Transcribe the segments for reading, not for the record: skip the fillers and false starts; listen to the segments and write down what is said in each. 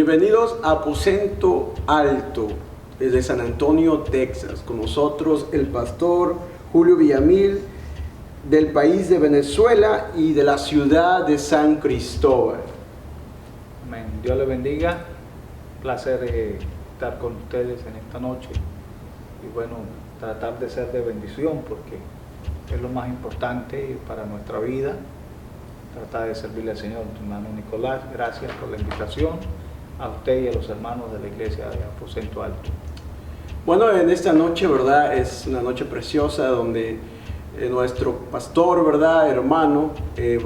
Bienvenidos a Aposento Alto, desde San Antonio, Texas. Con nosotros el pastor Julio Villamil, del país de Venezuela y de la ciudad de San Cristóbal. Amén. Dios le bendiga. Placer estar con ustedes en esta noche. Y bueno, tratar de ser de bendición porque es lo más importante para nuestra vida. Tratar de servirle al Señor. Hermano Nicolás, gracias por la invitación a usted y a los hermanos de la iglesia de Aposento Alto. Bueno, en esta noche, ¿verdad? Es una noche preciosa donde nuestro pastor, ¿verdad? Hermano,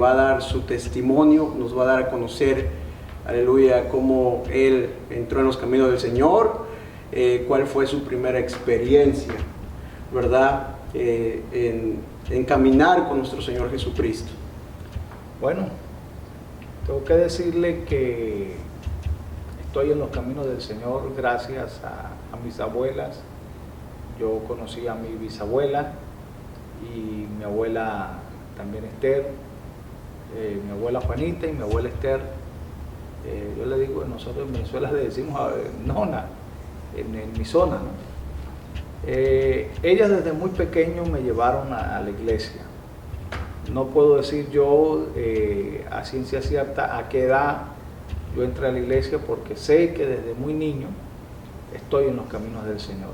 va a dar su testimonio, nos va a dar a conocer, aleluya, cómo él entró en los caminos del Señor, cuál fue su primera experiencia, ¿verdad? En caminar con nuestro Señor Jesucristo. Bueno, tengo que decirle que estoy en los caminos del Señor gracias a mis abuelas. Yo conocí a mi bisabuela y mi abuela también Esther, mi abuela Juanita y mi abuela Esther. Yo le digo, nosotros en Venezuela le decimos a nona, en mi zona, ¿no? Ellas desde muy pequeño me llevaron a la iglesia. No puedo decir yo a ciencia cierta a qué edad yo entré a la iglesia, porque sé que desde muy niño estoy en los caminos del Señor.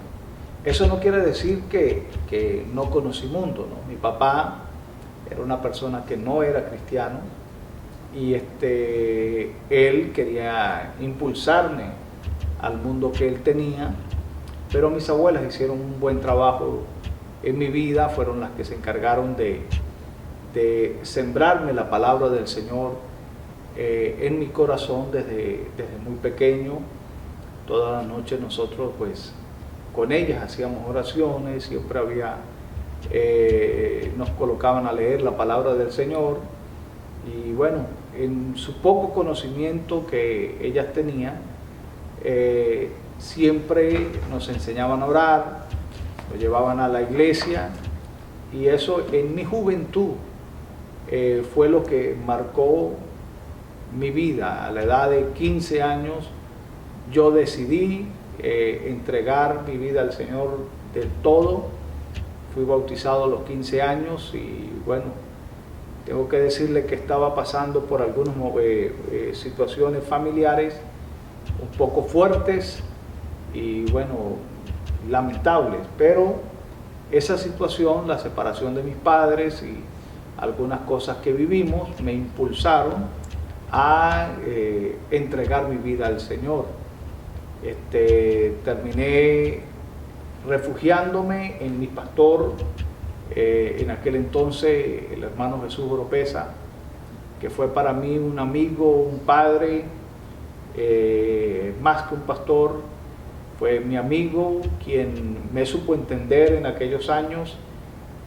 Eso no quiere decir que no conocí mundo, ¿no? Mi papá era una persona que no era cristiano y él quería impulsarme al mundo que él tenía, pero mis abuelas hicieron un buen trabajo en mi vida, fueron las que se encargaron de sembrarme la palabra del Señor en mi corazón desde muy pequeño. Toda la noche nosotros pues con ellas hacíamos oraciones, siempre nos colocaban a leer la palabra del Señor y bueno, en su poco conocimiento que ellas tenían, siempre nos enseñaban a orar, nos llevaban a la iglesia y eso en mi juventud fue lo que marcó mi vida. A la edad de 15 años yo decidí entregar mi vida al Señor del todo. Fui bautizado a los 15 años y bueno, tengo que decirle que estaba pasando por algunas situaciones familiares un poco fuertes y bueno, lamentables, pero esa situación, la separación de mis padres y algunas cosas que vivimos me impulsaron a entregar mi vida al Señor. Terminé refugiándome en mi pastor, en aquel entonces el hermano Jesús Oropesa, que fue para mí un amigo, un padre, más que un pastor, fue mi amigo, quien me supo entender en aquellos años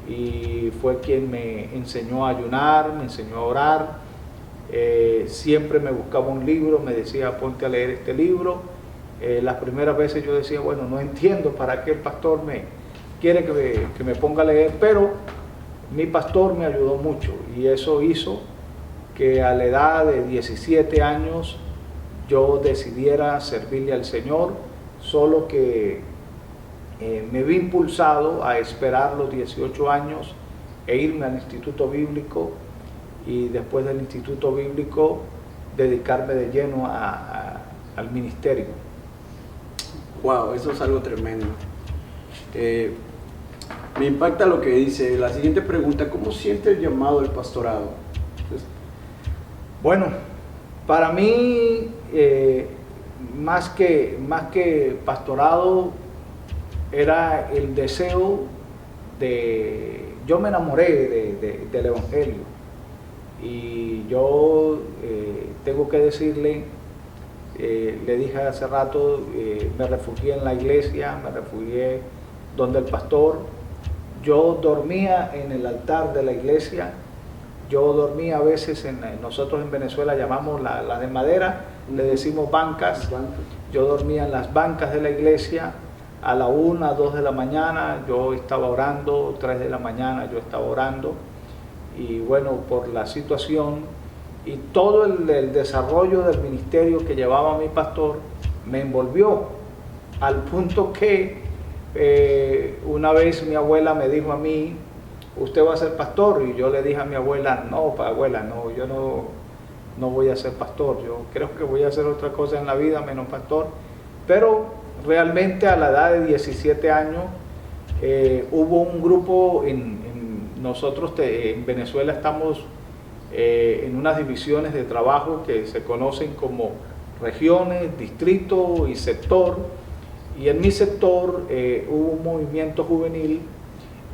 y fue quien me enseñó a ayunar, me enseñó a orar. Siempre me buscaba un libro, me decía ponte a leer este libro. Las primeras veces yo decía, bueno, no entiendo para qué el pastor me quiere que me ponga a leer, pero mi pastor me ayudó mucho y eso hizo que a la edad de 17 años yo decidiera servirle al Señor, solo que me vi impulsado a esperar los 18 años e irme al Instituto Bíblico y después del Instituto Bíblico dedicarme de lleno al ministerio. Wow, eso es algo tremendo. Me impacta lo que dice. La siguiente pregunta, ¿cómo siente el llamado del pastorado? Bueno, para mí, más que pastorado, era el deseo yo me enamoré del Evangelio y yo tengo que decirle, le dije hace rato, me refugié en la iglesia, me refugié donde el pastor. Yo dormía en el altar de la iglesia, yo dormía a veces nosotros en Venezuela llamamos las de madera, le decimos bancas. Yo dormía en las bancas de la iglesia. A la 1, 2 de la mañana yo estaba orando, 3 de la mañana yo estaba orando y bueno, por la situación y todo el desarrollo del ministerio que llevaba mi pastor me envolvió, al punto que una vez mi abuela me dijo a mí: usted va a ser pastor. Y yo le dije a mi abuela: no, abuela, no, yo no voy a ser pastor, yo creo que voy a hacer otra cosa en la vida menos pastor. Pero realmente a la edad de 17 años hubo un grupo, nosotros en Venezuela estamos en unas divisiones de trabajo que se conocen como regiones, distrito y sector. Y en mi sector hubo un movimiento juvenil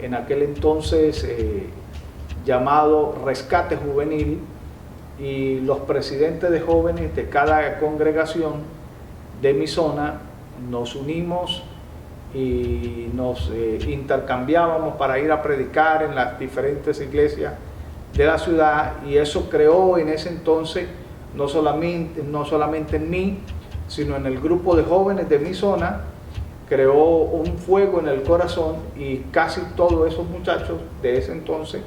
en aquel entonces llamado Rescate Juvenil, y los presidentes de jóvenes de cada congregación de mi zona nos unimos y nos intercambiábamos para ir a predicar en las diferentes iglesias de la ciudad, y eso creó en ese entonces no solamente en mí, sino en el grupo de jóvenes de mi zona, creó un fuego en el corazón, y casi todos esos muchachos de ese entonces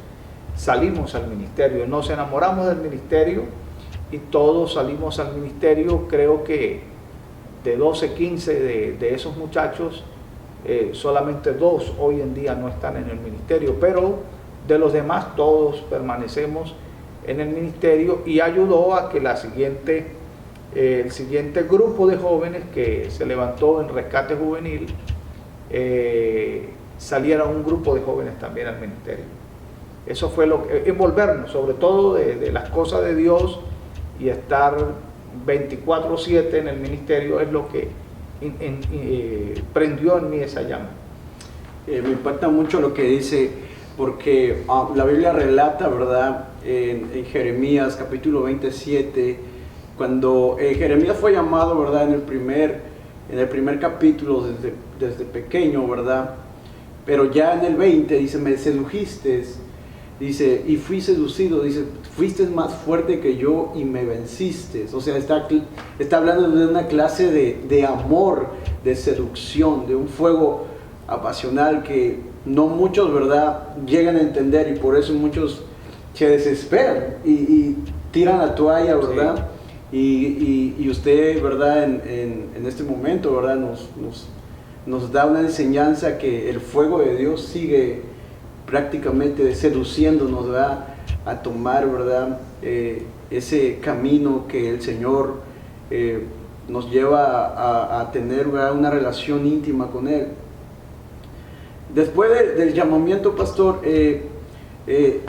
salimos al ministerio, nos enamoramos del ministerio y todos salimos al ministerio. Creo que de 12, 15 de esos muchachos, solamente 2 hoy en día no están en el ministerio, pero de los demás todos permanecemos en el ministerio, y ayudó a que el siguiente grupo de jóvenes que se levantó en Rescate Juvenil saliera un grupo de jóvenes también al ministerio. Eso fue lo que envolvernos, sobre todo de las cosas de Dios, y estar 24/7 en el ministerio es lo que prendió en mí esa llama. Me impacta mucho lo que dice, porque la Biblia relata, ¿verdad?, en Jeremías capítulo 27, cuando Jeremías fue llamado, ¿verdad?, en el primer capítulo desde pequeño, ¿verdad?, pero ya en el 20 dice: me sedujiste, dice, y fui seducido, dice, fuiste más fuerte que yo y me venciste. O sea, está hablando de una clase de amor, de seducción, de un fuego apasional que no muchos, ¿verdad?, llegan a entender, y por eso muchos se desesperan y tiran la toalla, ¿verdad? Sí. Y usted, ¿verdad?, en este momento, ¿verdad?, nos da una enseñanza que el fuego de Dios sigue prácticamente seduciéndonos, ¿verdad?, a tomar, ¿verdad?, ese camino que el Señor nos lleva a tener, ¿verdad?, una relación íntima con Él. Después del llamamiento, pastor, ¿qué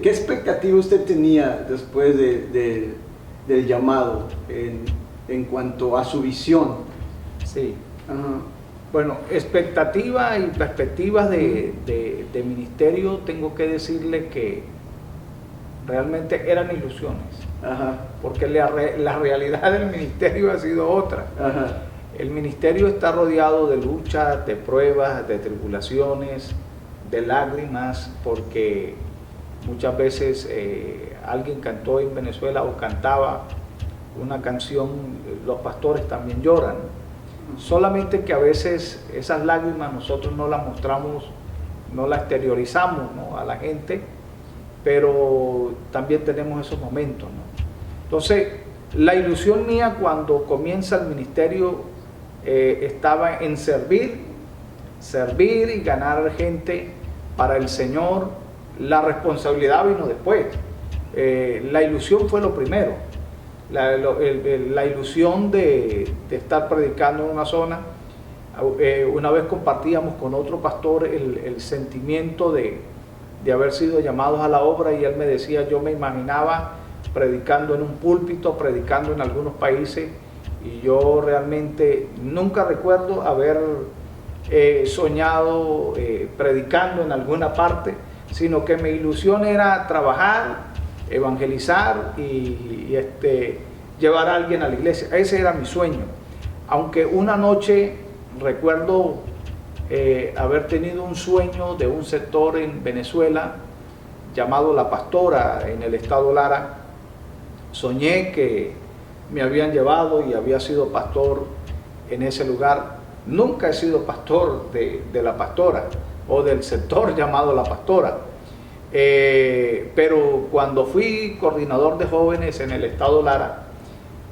expectativa usted tenía después del llamado en cuanto a su visión? Sí. Ajá. Bueno, expectativa y perspectivas de ministerio, tengo que decirle que realmente eran ilusiones. Ajá. Porque la realidad del ministerio ha sido otra. Ajá. El ministerio está rodeado de luchas, de pruebas, de tribulaciones, de lágrimas, porque muchas veces alguien cantó en Venezuela o cantaba una canción, los pastores también lloran. Solamente que a veces esas lágrimas nosotros no las mostramos, no las exteriorizamos, ¿no?, a la gente, pero también tenemos esos momentos, ¿no? Entonces, la ilusión mía cuando comienza el ministerio estaba en servir y ganar gente para el Señor. La responsabilidad vino después. La ilusión fue lo primero. La ilusión de estar predicando en una zona. Una vez compartíamos con otro pastor el sentimiento de haber sido llamados a la obra, y él me decía: yo me imaginaba predicando en un púlpito, predicando en algunos países, y yo realmente nunca recuerdo haber soñado predicando en alguna parte, sino que mi ilusión era trabajar, evangelizar y llevar a alguien a la iglesia. Ese era mi sueño. Aunque una noche recuerdo haber tenido un sueño de un sector en Venezuela llamado La Pastora, en el estado Lara. Soñé que me habían llevado y había sido pastor en ese lugar. Nunca he sido pastor de La Pastora o del sector llamado La Pastora, Pero cuando fui coordinador de jóvenes en el estado Lara,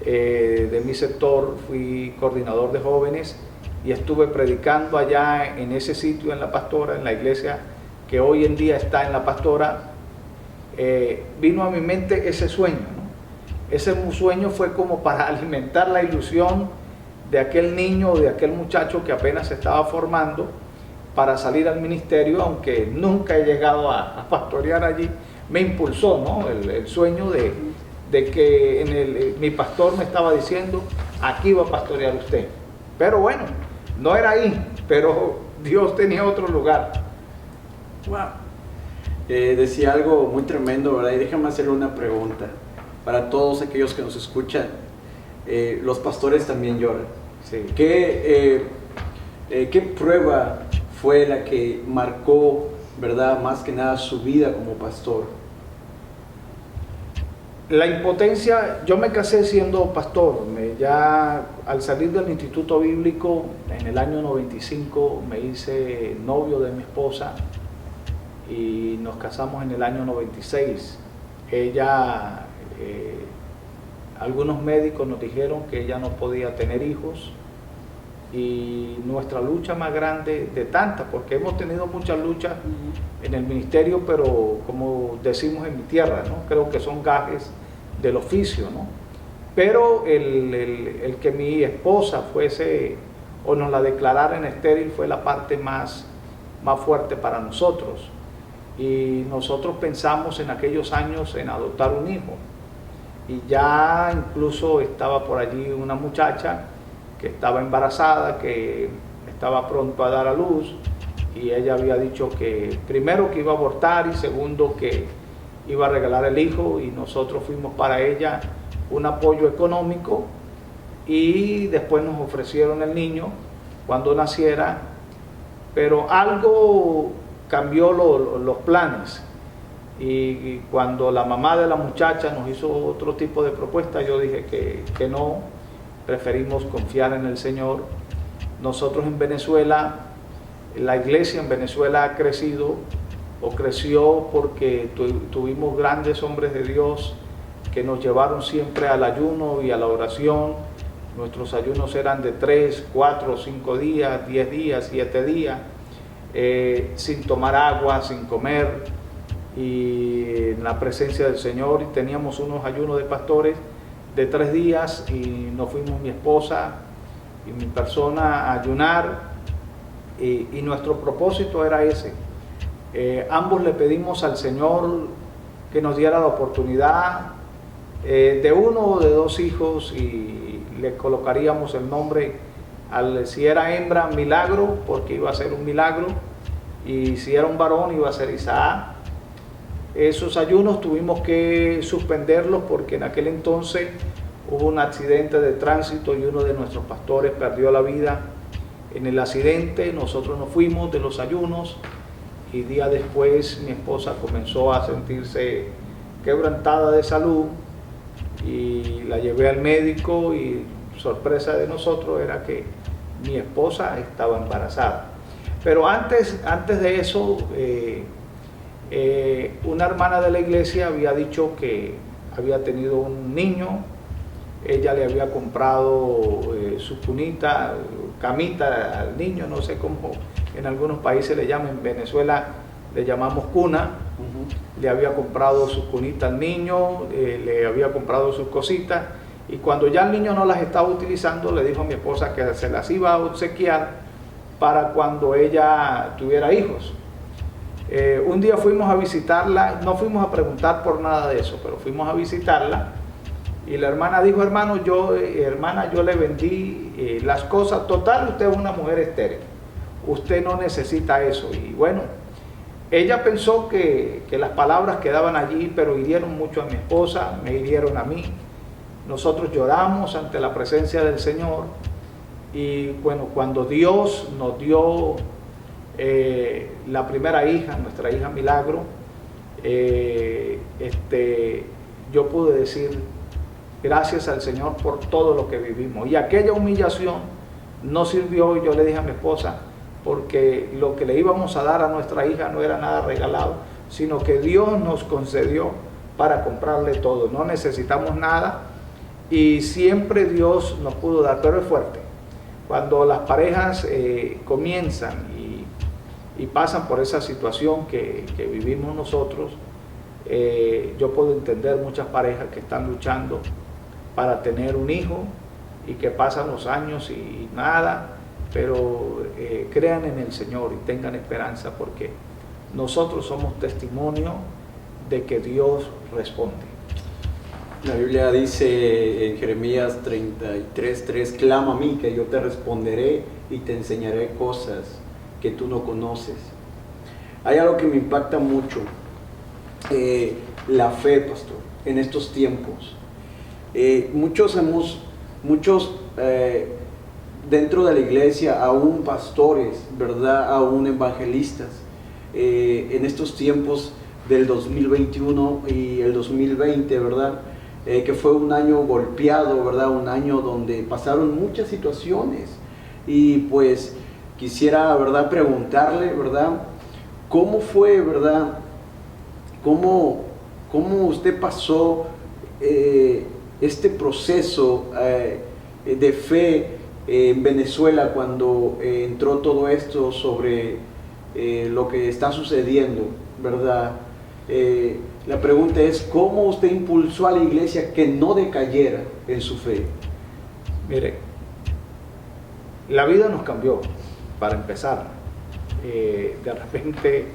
de mi sector, fui coordinador de jóvenes y estuve predicando allá en ese sitio, en La Pastora, en la iglesia que hoy en día está en La Pastora. Vino a mi mente ese sueño, ¿no? Ese sueño fue como para alimentar la ilusión de aquel niño o de aquel muchacho que apenas se estaba formando para salir al ministerio, aunque nunca he llegado a pastorear allí. Me impulsó, ¿no?, el sueño de que mi pastor me estaba diciendo: aquí va a pastorear usted. Pero bueno, no era ahí, pero Dios tenía otro lugar. Wow. Decía algo muy tremendo, ¿verdad? Y déjame hacerle una pregunta para todos aquellos que nos escuchan. Los pastores también lloran. Sí. ¿Qué prueba fue la que marcó, verdad, más que nada su vida como pastor? La impotencia. Yo me casé siendo pastor. Ya al salir del instituto bíblico en el año 95 me hice novio de mi esposa y nos casamos en el año 96. Ella, algunos médicos nos dijeron que ella no podía tener hijos, y nuestra lucha más grande de tantas, porque hemos tenido muchas luchas en el ministerio, pero como decimos en mi tierra, ¿no?, creo que son gajes del oficio, ¿no? Pero el que mi esposa fuese o nos la declararan estéril fue la parte más fuerte para nosotros. Y nosotros pensamos en aquellos años en adoptar un hijo, y ya incluso estaba por allí una muchacha que estaba embarazada, que estaba pronto a dar a luz, y ella había dicho que primero que iba a abortar y segundo que iba a regalar el hijo, y nosotros fuimos para ella un apoyo económico, y después nos ofrecieron el niño cuando naciera, pero algo cambió los planes, y cuando la mamá de la muchacha nos hizo otro tipo de propuesta, yo dije que no, preferimos confiar en el Señor. Nosotros en Venezuela, la iglesia en Venezuela ha crecido o creció porque tuvimos grandes hombres de Dios que nos llevaron siempre al ayuno y a la oración. Nuestros ayunos eran de 3, 4, 5 días, 10 días, 7 días, sin tomar agua, sin comer, y en la presencia del Señor. Y teníamos unos ayunos de pastores de 3 días, y nos fuimos mi esposa y mi persona a ayunar, y nuestro propósito era ese. Ambos le pedimos al Señor que nos diera la oportunidad de 1 o de 2 hijos, y le colocaríamos el nombre, si era hembra, Milagro, porque iba a ser un milagro, y si era un varón iba a ser Isaac. Esos ayunos tuvimos que suspenderlos porque en aquel entonces hubo un accidente de tránsito y uno de nuestros pastores perdió la vida en el accidente. Nosotros nos fuimos de los ayunos, y días después mi esposa comenzó a sentirse quebrantada de salud, y la llevé al médico, y sorpresa de nosotros era que mi esposa estaba embarazada. Pero antes de eso, una hermana de la iglesia había dicho que había tenido un niño. Ella le había comprado su cunita, camita al niño, no sé cómo en algunos países le llaman, en Venezuela le llamamos cuna. Le había comprado su cunita al niño, le había comprado sus cositas, y cuando ya el niño no las estaba utilizando, le dijo a mi esposa que se las iba a obsequiar para cuando ella tuviera hijos. Un día fuimos a visitarla, no fuimos a preguntar por nada de eso, pero fuimos a visitarla, y la hermana dijo: hermana, yo le vendí las cosas, total, usted es una mujer estéril, usted no necesita eso. Y bueno, ella pensó que las palabras quedaban allí, pero hirieron mucho a mi esposa, me hirieron a mí. Nosotros lloramos ante la presencia del Señor, y bueno, cuando Dios nos dio la primera hija, nuestra hija Milagro, yo pude decir gracias al Señor por todo lo que vivimos. Y aquella humillación no sirvió, y yo le dije a mi esposa, porque lo que le íbamos a dar a nuestra hija no era nada regalado, sino que Dios nos concedió para comprarle todo. No necesitamos nada y siempre Dios nos pudo dar, pero es fuerte. Cuando las parejas comienzan y pasan por esa situación que vivimos nosotros, yo puedo entender muchas parejas que están luchando para tener un hijo y que pasan los años y nada, pero crean en el Señor y tengan esperanza, porque nosotros somos testimonio de que Dios responde. La Biblia dice en Jeremías 33:3, clama a mí que yo te responderé y te enseñaré cosas que tú no conoces. Hay algo que me impacta mucho, la fe, pastor, en estos tiempos. Muchos dentro de la iglesia, aún pastores, ¿verdad? Aún evangelistas, en estos tiempos del 2021 y el 2020, ¿verdad? Que fue un año golpeado, ¿verdad? Un año donde pasaron muchas situaciones, y pues quisiera, ¿verdad?, preguntarle, ¿verdad?, ¿cómo fue, ¿verdad?, cómo usted pasó este proceso de fe en Venezuela cuando entró todo esto sobre lo que está sucediendo, ¿verdad? La pregunta es, ¿cómo usted impulsó a la iglesia que no decayera en su fe? Mire, la vida nos cambió, para empezar. De repente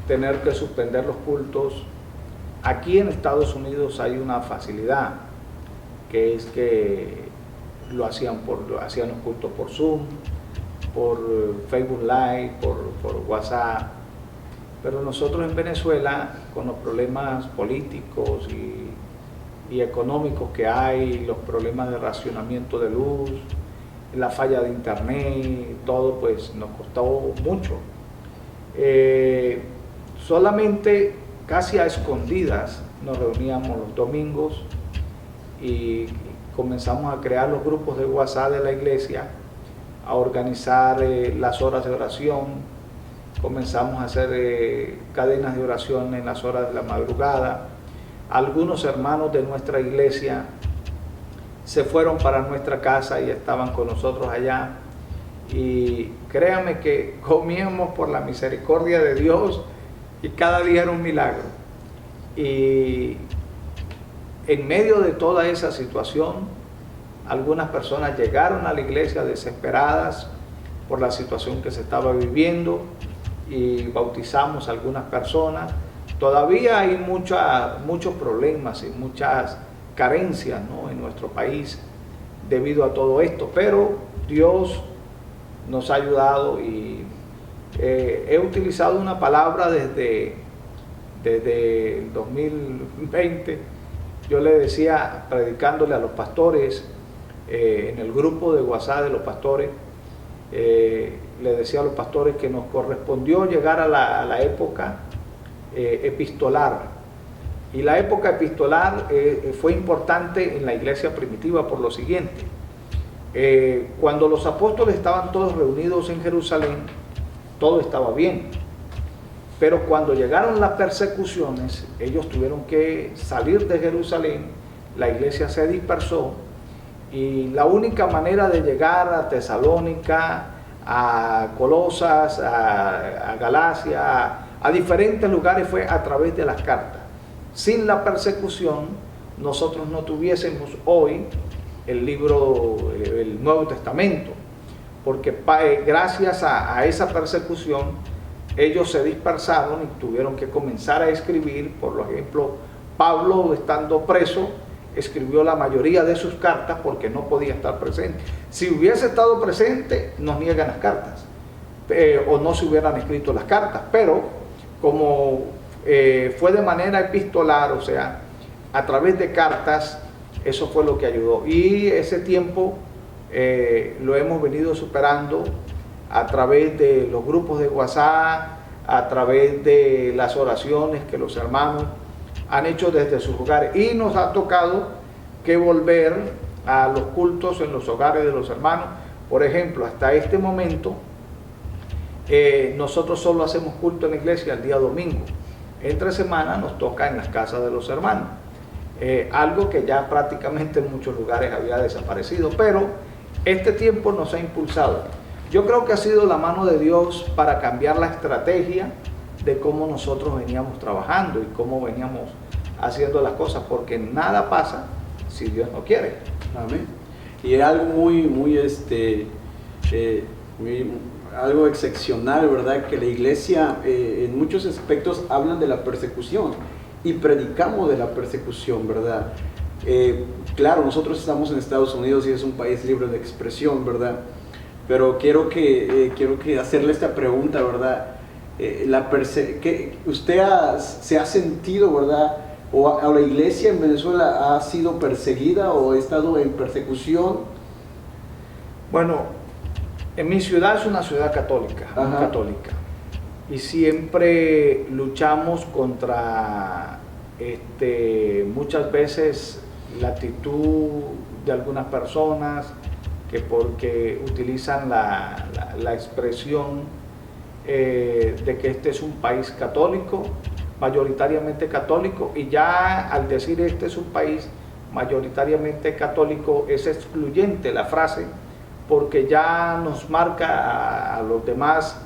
tener que suspender los cultos. Aquí en Estados Unidos hay una facilidad, que es que hacían los cultos por Zoom, por Facebook Live, por WhatsApp. Pero nosotros en Venezuela, con los problemas políticos y económicos que hay, los problemas de racionamiento de luz, la falla de internet, todo, pues nos costó mucho. Solamente casi a escondidas nos reuníamos los domingos y comenzamos a crear los grupos de WhatsApp de la iglesia, a organizar las horas de oración. Comenzamos a hacer cadenas de oración en las horas de la madrugada. Algunos hermanos de nuestra iglesia se fueron para nuestra casa y estaban con nosotros allá. Y créanme que comíamos por la misericordia de Dios y cada día era un milagro. Y en medio de toda esa situación, algunas personas llegaron a la iglesia desesperadas por la situación que se estaba viviendo, y bautizamos a algunas personas. Todavía hay muchos problemas y muchas carencias, ¿no?, en nuestro país debido a todo esto, pero Dios nos ha ayudado, y he utilizado una palabra desde el 2020. Yo le decía, predicándole a los pastores, en el grupo de WhatsApp de los pastores, le decía a los pastores que nos correspondió llegar a la época epistolar. Y la época epistolar fue importante en la iglesia primitiva por lo siguiente. Cuando los apóstoles estaban todos reunidos en Jerusalén, todo estaba bien. Pero cuando llegaron las persecuciones, ellos tuvieron que salir de Jerusalén, la iglesia se dispersó, y la única manera de llegar a Tesalónica, a Colosas, a Galacia, a diferentes lugares fue a través de las cartas. Sin la persecución, nosotros no tuviésemos hoy el Nuevo Testamento, porque gracias a esa persecución, ellos se dispersaron y tuvieron que comenzar a escribir. Por ejemplo, Pablo, estando preso, escribió la mayoría de sus cartas porque no podía estar presente. Si hubiese estado presente, nos niegan las cartas, o no se hubieran escrito las cartas, pero como fue de manera epistolar, o sea, a través de cartas, eso fue lo que ayudó. Y ese tiempo lo hemos venido superando a través de los grupos de WhatsApp, a través de las oraciones que los hermanos han hecho desde sus hogares, y nos ha tocado que volver a los cultos en los hogares de los hermanos. Por ejemplo, hasta este momento nosotros solo hacemos culto en la iglesia el día domingo. entre semana nos toca en las casas de los hermanos. Algo que ya prácticamente en muchos lugares había desaparecido, pero este tiempo nos ha impulsado. Yo creo que ha sido la mano de Dios para cambiar la estrategia de cómo nosotros veníamos trabajando y cómo veníamos haciendo las cosas, porque nada pasa si Dios no quiere. Amén. Y es algo algo excepcional, ¿verdad? Que la iglesia en muchos aspectos hablan de la persecución y predicamos de la persecución, ¿verdad? Claro, nosotros estamos en Estados Unidos y es un país libre de expresión, ¿verdad? Pero quiero que hacerle esta pregunta, ¿verdad? ¿Usted se ha sentido, verdad? ¿O la iglesia en Venezuela ha sido perseguida o ha estado en persecución? Bueno, en mi ciudad es una ciudad católica, muy católica, y siempre luchamos contra muchas veces la actitud de algunas personas que porque utilizan la expresión de que este es un país católico, mayoritariamente católico, y ya al decir este es un país mayoritariamente católico es excluyente la frase, porque ya nos marca a los demás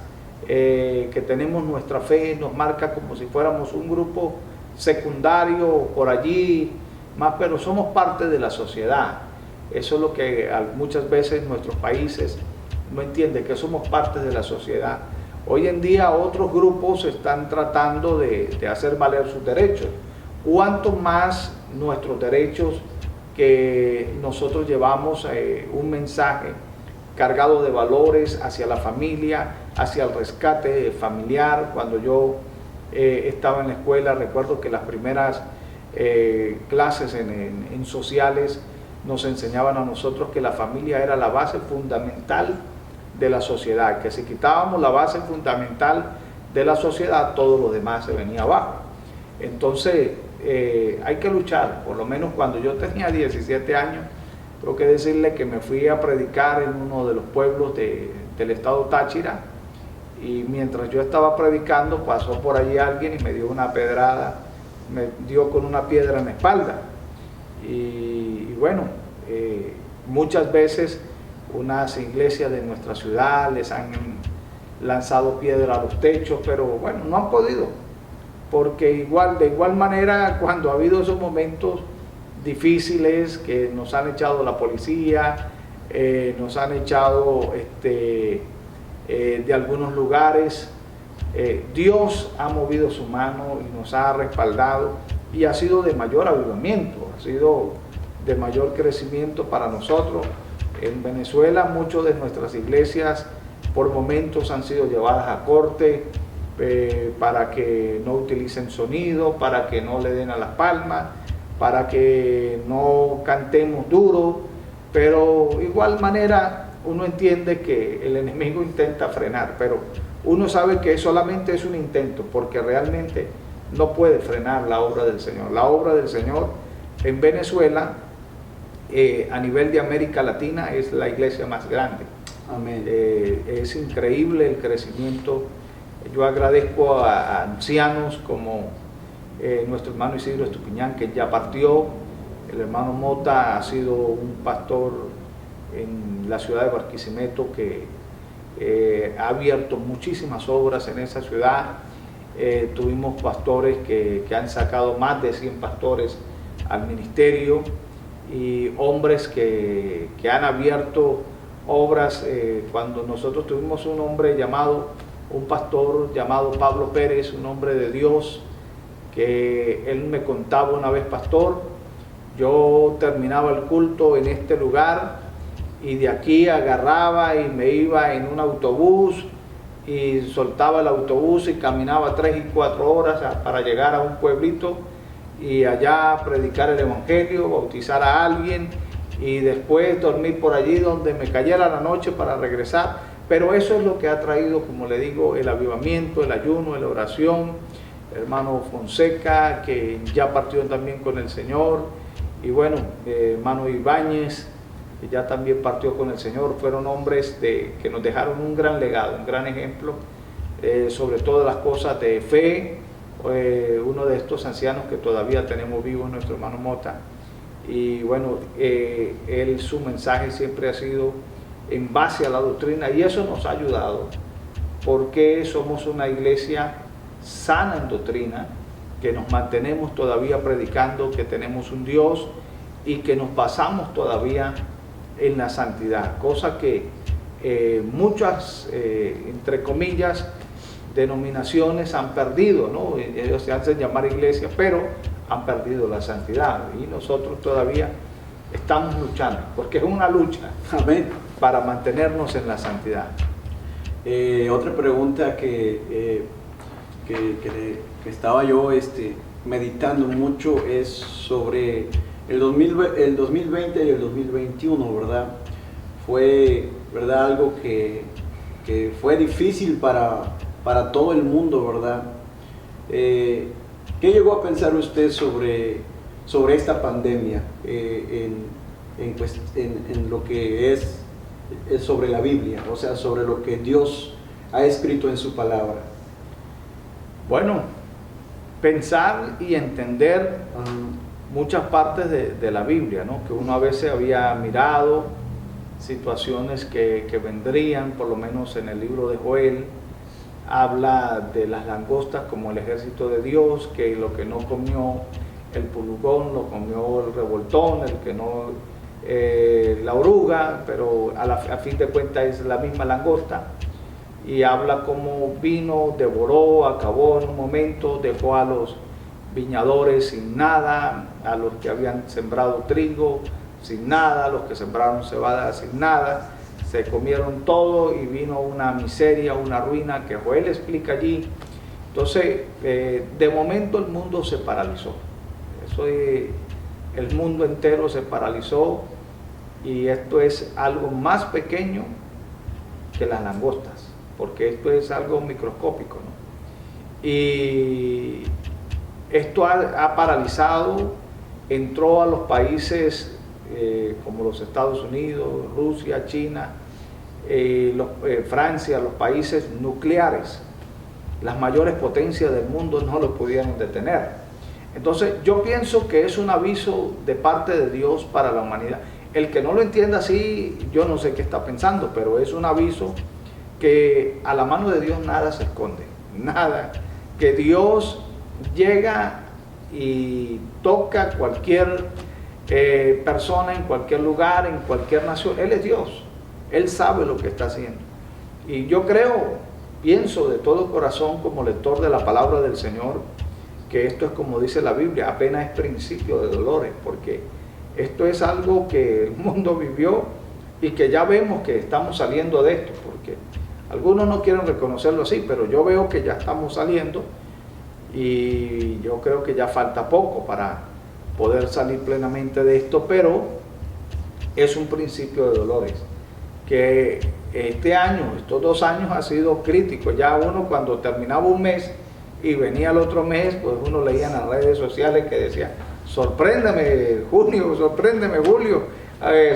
que tenemos nuestra fe, nos marca como si fuéramos un grupo secundario por allí, más, pero somos parte de la sociedad. Eso es lo que muchas veces nuestros países no entienden, que somos parte de la sociedad. Hoy en día otros grupos están tratando de hacer valer sus derechos. Cuanto más nuestros derechos, que nosotros llevamos un mensaje cargado de valores hacia la familia, hacia el rescate familiar. Cuando yo estaba en la escuela, recuerdo que las primeras clases en sociales nos enseñaban a nosotros que la familia era la base fundamental de la sociedad, que si quitábamos la base fundamental de la sociedad, todo lo demás se venía abajo. Entonces hay que luchar. Por lo menos cuando yo tenía 17 años, tengo que decirle que me fui a predicar en uno de los pueblos del estado Táchira, y mientras yo estaba predicando pasó por allí alguien y me dio una pedrada, me dio con una piedra en la espalda. Y bueno, muchas veces unas iglesias de nuestra ciudad les han lanzado piedra a los techos, pero bueno, no han podido, porque de igual manera, cuando ha habido esos momentos difíciles que nos han echado la policía, nos han echado de algunos lugares, Dios ha movido su mano y nos ha respaldado, y ha sido de mayor avivamiento, ha sido de mayor crecimiento para nosotros. En Venezuela muchas de nuestras iglesias por momentos han sido llevadas a corte para que no utilicen sonido, para que no le den a las palmas, para que no cantemos duro, pero de igual manera uno entiende que el enemigo intenta frenar, pero uno sabe que solamente es un intento, porque realmente no puede frenar la obra del Señor. La obra del Señor en Venezuela, a nivel de América Latina, es la iglesia más grande. Amén. Es increíble el crecimiento. Yo agradezco a ancianos como nuestro hermano Isidro Estupiñán, que ya partió. El hermano Mota ha sido un pastor en la ciudad de Barquisimeto que ha abierto muchísimas obras en esa ciudad. Tuvimos pastores que han sacado más de 100 pastores al ministerio, y hombres que han abierto obras. Cuando nosotros tuvimos un pastor llamado Pablo Pérez, un hombre de Dios, que él me contaba una vez: pastor, yo terminaba el culto en este lugar y de aquí agarraba y me iba en un autobús y soltaba el autobús y caminaba 3 y 4 horas para llegar a un pueblito y allá predicar el evangelio, bautizar a alguien y después dormir por allí donde me cayera la noche para regresar. Pero eso es lo que ha traído, como le digo, el avivamiento, el ayuno, la oración. El hermano Fonseca, que ya partió también con el Señor, y bueno, hermano Ibáñez, que ya también partió con el Señor. Fueron hombres que nos dejaron un gran legado, un gran ejemplo, sobre todas las cosas de fe, uno de estos ancianos que todavía tenemos vivo, nuestro hermano Mota. Y bueno, su mensaje siempre ha sido en base a la doctrina, y eso nos ha ayudado porque somos una iglesia sana en doctrina, que nos mantenemos todavía predicando que tenemos un Dios y que nos basamos todavía en la santidad, cosa que muchas, entre comillas, denominaciones han perdido, ¿no? Ellos se hacen llamar iglesias, pero han perdido la santidad, y nosotros todavía estamos luchando, porque es una lucha. Amén. Para mantenernos en la santidad. Otra pregunta que estaba yo meditando mucho es sobre el 2020 y el 2021, ¿verdad? Fue, ¿verdad?, algo que fue difícil para todo el mundo, ¿verdad? ¿Qué llegó a pensar usted sobre esta pandemia en lo que es sobre la Biblia, o sea, sobre lo que Dios ha escrito en su palabra? Bueno, pensar y entender muchas partes de la Biblia, ¿no? Que uno a veces había mirado situaciones que vendrían, por lo menos en el libro de Joel, habla de las langostas como el ejército de Dios, que lo que no comió el pulgón, lo comió el revoltón, el que no la oruga, pero a fin de cuentas es la misma langosta, y habla cómo vino, devoró, acabó en un momento, dejó a los viñadores sin nada, a los que habían sembrado trigo sin nada, a los que sembraron cebada sin nada, se comieron todo y vino una miseria, una ruina que Joel explica allí. Entonces, de momento el mundo se paralizó. El mundo entero se paralizó, y esto es algo más pequeño que las langostas, porque esto es algo microscópico, ¿no? Y esto ha paralizado, entró a los países como los Estados Unidos, Rusia, China, Francia, los países nucleares. Las mayores potencias del mundo no lo pudieron detener. Entonces yo pienso que es un aviso de parte de Dios para la humanidad. El que no lo entienda así, yo no sé qué está pensando, pero es un aviso que a la mano de Dios nada se esconde, nada, que Dios llega y toca cualquier persona en cualquier lugar, en cualquier nación. Él es Dios, Él sabe lo que está haciendo. Y yo pienso de todo corazón como lector de la palabra del Señor, que esto es como dice la Biblia, apenas es principio de dolores, porque esto es algo que el mundo vivió y que ya vemos que estamos saliendo de esto, porque algunos no quieren reconocerlo así, pero yo veo que ya estamos saliendo, y yo creo que ya falta poco para poder salir plenamente de esto, pero es un principio de dolores, que este año, estos 2 años ha sido crítico. Ya uno cuando terminaba un mes y venía el otro mes, pues uno leía en las redes sociales que decía: sorpréndeme junio, sorpréndeme julio,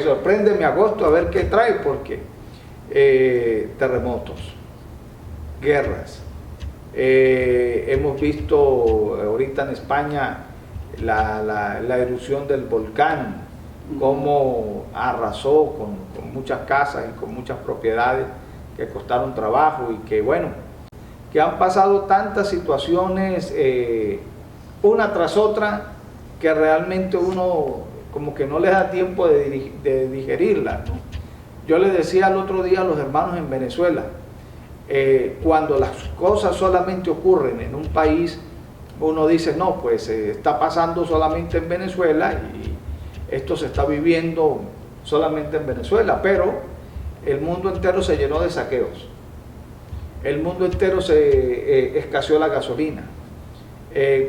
sorpréndeme agosto, a ver qué trae, porque terremotos, guerras. Hemos visto ahorita en España la erupción del volcán, cómo arrasó con muchas casas y con muchas propiedades que costaron trabajo, y que bueno, que han pasado tantas situaciones una tras otra, que realmente uno como que no le da tiempo de digerirlas, ¿no? Yo le decía el otro día a los hermanos en Venezuela, cuando las cosas solamente ocurren en un país, uno dice: no, pues está pasando solamente en Venezuela y esto se está viviendo solamente en Venezuela, pero el mundo entero se llenó de saqueos, el mundo entero se escaseó la gasolina,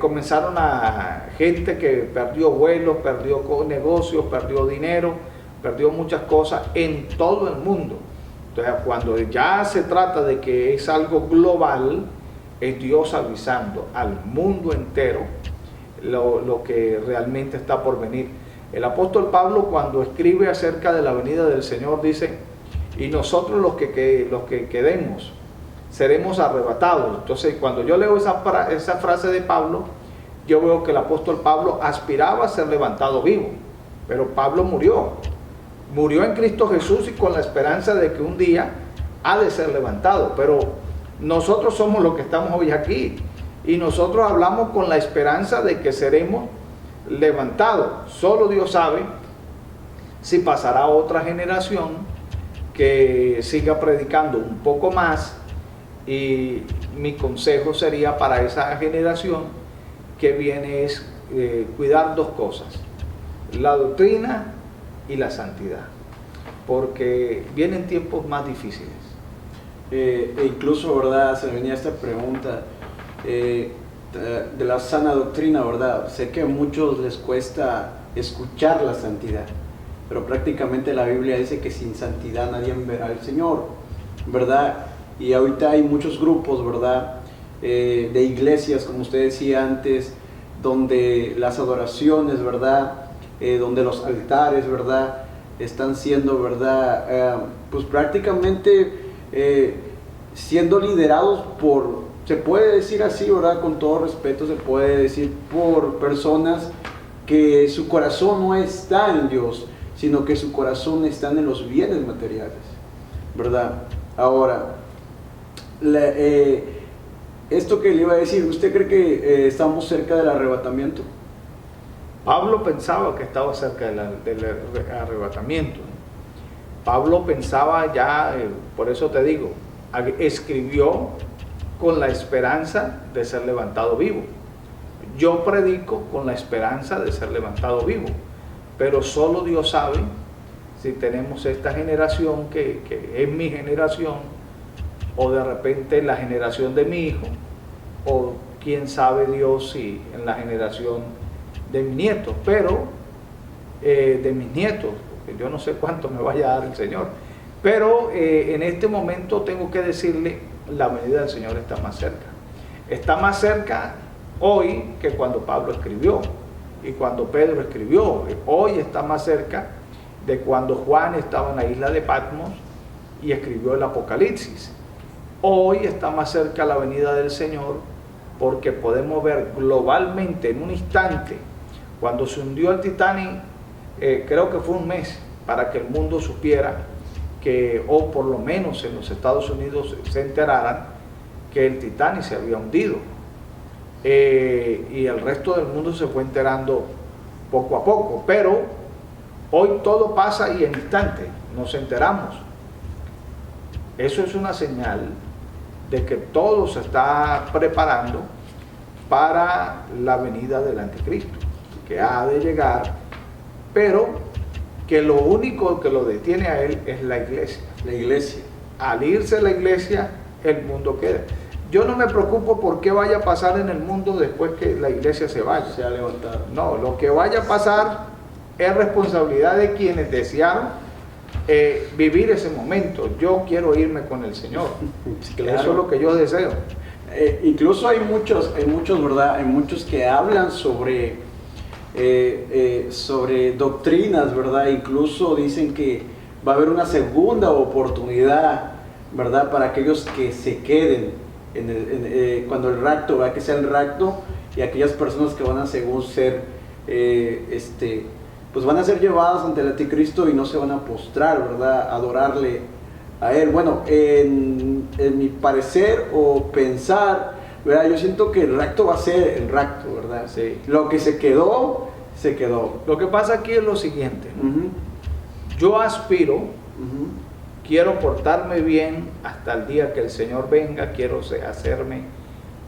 comenzaron a gente que perdió vuelos, perdió negocios, perdió dinero, perdió muchas cosas en todo el mundo. Entonces, cuando ya se trata de que es algo global, es Dios avisando al mundo entero lo que realmente está por venir. El apóstol Pablo, cuando escribe acerca de la venida del Señor, dice: y nosotros los que quedemos, seremos arrebatados. Entonces, cuando yo leo esa frase de Pablo, yo veo que el apóstol Pablo aspiraba a ser levantado vivo, pero Pablo murió en Cristo Jesús y con la esperanza de que un día ha de ser levantado. Pero nosotros somos los que estamos hoy aquí y nosotros hablamos con la esperanza de que seremos levantados. Solo Dios sabe si pasará otra generación que siga predicando un poco más, y mi consejo sería para esa generación que viene es cuidar dos cosas: la doctrina y la santidad, porque vienen tiempos más difíciles. E incluso, ¿verdad? Se me venía esta pregunta de la sana doctrina, ¿verdad? Sé que a muchos les cuesta escuchar la santidad, pero prácticamente la Biblia dice que sin santidad nadie verá al Señor, ¿verdad? Y ahorita hay muchos grupos, ¿verdad? De iglesias, como usted decía antes, donde las adoraciones, ¿verdad? Donde los altares, ¿verdad? Están siendo, ¿verdad? Pues prácticamente siendo liderados por, se puede decir así, ¿verdad? Con todo respeto, se puede decir por personas que su corazón no está en Dios, sino que su corazón está en los bienes materiales, ¿verdad? Ahora, esto que le iba a decir, ¿usted cree que estamos cerca del arrebatamiento? Pablo pensaba que estaba cerca del arrebatamiento. Pablo pensaba ya, por eso te digo, escribió con la esperanza de ser levantado vivo. Yo predico con la esperanza de ser levantado vivo, pero solo Dios sabe si tenemos esta generación que es mi generación, o de repente la generación de mi hijo, o quién sabe Dios si en la generación de mi nieto, pero de mis nietos, porque yo no sé cuánto me vaya a dar el Señor, pero en este momento tengo que decirle, la venida del Señor está más cerca hoy que cuando Pablo escribió y cuando Pedro escribió. Hoy está más cerca de cuando Juan estaba en la isla de Patmos y escribió el Apocalipsis. Hoy está más cerca la venida del Señor, porque podemos ver globalmente en un instante, cuando se hundió el Titanic, creo que fue un mes para que el mundo supiera que, o por lo menos en los Estados Unidos se enteraran que el Titanic se había hundido, y el resto del mundo se fue enterando poco a poco. Pero hoy todo pasa y en instante nos enteramos. Eso es una señal de que todo se está preparando para la venida del anticristo, que ha de llegar, pero que lo único que lo detiene a él es la iglesia. La iglesia. Al irse la iglesia, el mundo queda. Yo no me preocupo por qué vaya a pasar en el mundo después que la iglesia se vaya. Se ha levantado. No, lo que vaya a pasar es responsabilidad de quienes desearon vivir ese momento. Yo quiero irme con el Señor. Claro. Eso es lo que yo deseo. Incluso hay muchos, ¿verdad? Hay muchos que hablan sobre doctrinas, ¿verdad? Incluso dicen que va a haber una segunda oportunidad, ¿verdad? Para aquellos que se queden cuando el rapto, ¿verdad? Que sea el rapto, y aquellas personas que van a según ser pues van a ser llevadas ante el anticristo y no se van a postrar, ¿verdad? A adorarle a él. Bueno, en mi parecer o pensar, ¿verdad? Yo siento que el rapto va a ser el rapto, ¿verdad? Sí. Lo que se quedó, se quedó. Lo que pasa aquí es lo siguiente, ¿no? Yo aspiro, quiero portarme bien hasta el día que el Señor venga, quiero hacerme,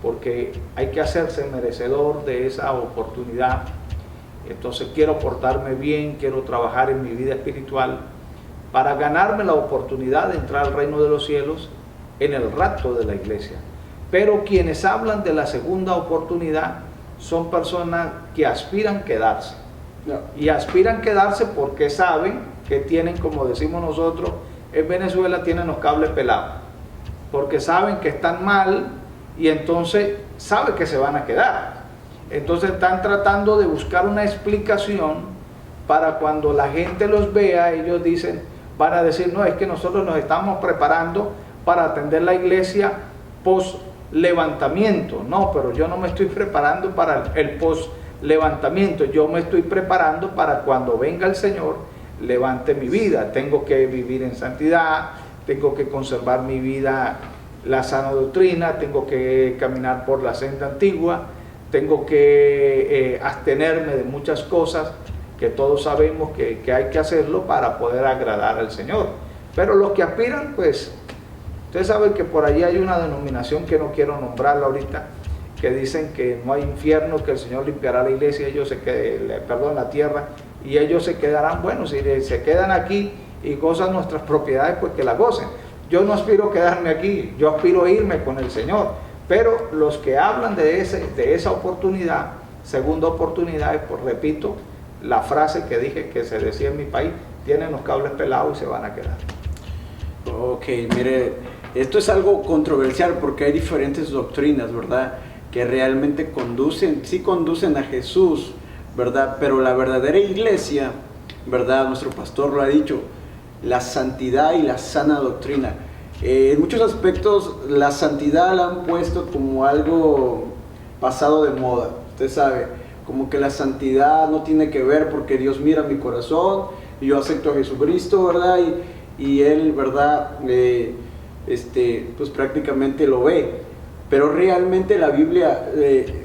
porque hay que hacerse merecedor de esa oportunidad. Entonces quiero portarme bien, quiero trabajar en mi vida espiritual para ganarme la oportunidad de entrar al reino de los cielos en el rapto de la iglesia. Pero quienes hablan de la segunda oportunidad son personas que aspiran quedarse. Y aspiran quedarse porque saben que tienen, como decimos nosotros, en Venezuela tienen los cables pelados. Porque saben que están mal y entonces saben que se van a quedar. Entonces están tratando de buscar una explicación para cuando la gente los vea, ellos van a decir, no, es que nosotros nos estamos preparando para atender la iglesia post-levantamiento. No, pero yo no me estoy preparando para el post-levantamiento, yo me estoy preparando para cuando venga el Señor, levante mi vida. Tengo que vivir en santidad, tengo que conservar mi vida, la sana doctrina, tengo que caminar por la senda antigua, tengo que abstenerme de muchas cosas que todos sabemos que hay que hacerlo para poder agradar al Señor. Pero los que aspiran, pues, ustedes saben que por allí hay una denominación que no quiero nombrarla ahorita, que dicen que no hay infierno, que el Señor limpiará la iglesia, ellos se quedan, perdón, la tierra, y ellos se quedarán, bueno, si se quedan aquí y gozan nuestras propiedades, pues que la gocen. Yo no aspiro a quedarme aquí, yo aspiro a irme con el Señor. Pero los que hablan de esa oportunidad, segunda oportunidad, pues repito la frase que dije que se decía en mi país: tienen los cables pelados y se van a quedar. Ok, mire, esto es algo controversial porque hay diferentes doctrinas, ¿verdad? Que realmente sí conducen a Jesús, ¿verdad? Pero la verdadera iglesia, ¿verdad? Nuestro pastor lo ha dicho, la santidad y la sana doctrina. En muchos aspectos la santidad la han puesto como algo pasado de moda, usted sabe, como que la santidad no tiene que ver porque Dios mira mi corazón y yo acepto a Jesucristo, ¿verdad? Y Él, ¿verdad? Pues prácticamente lo ve. Pero realmente la Biblia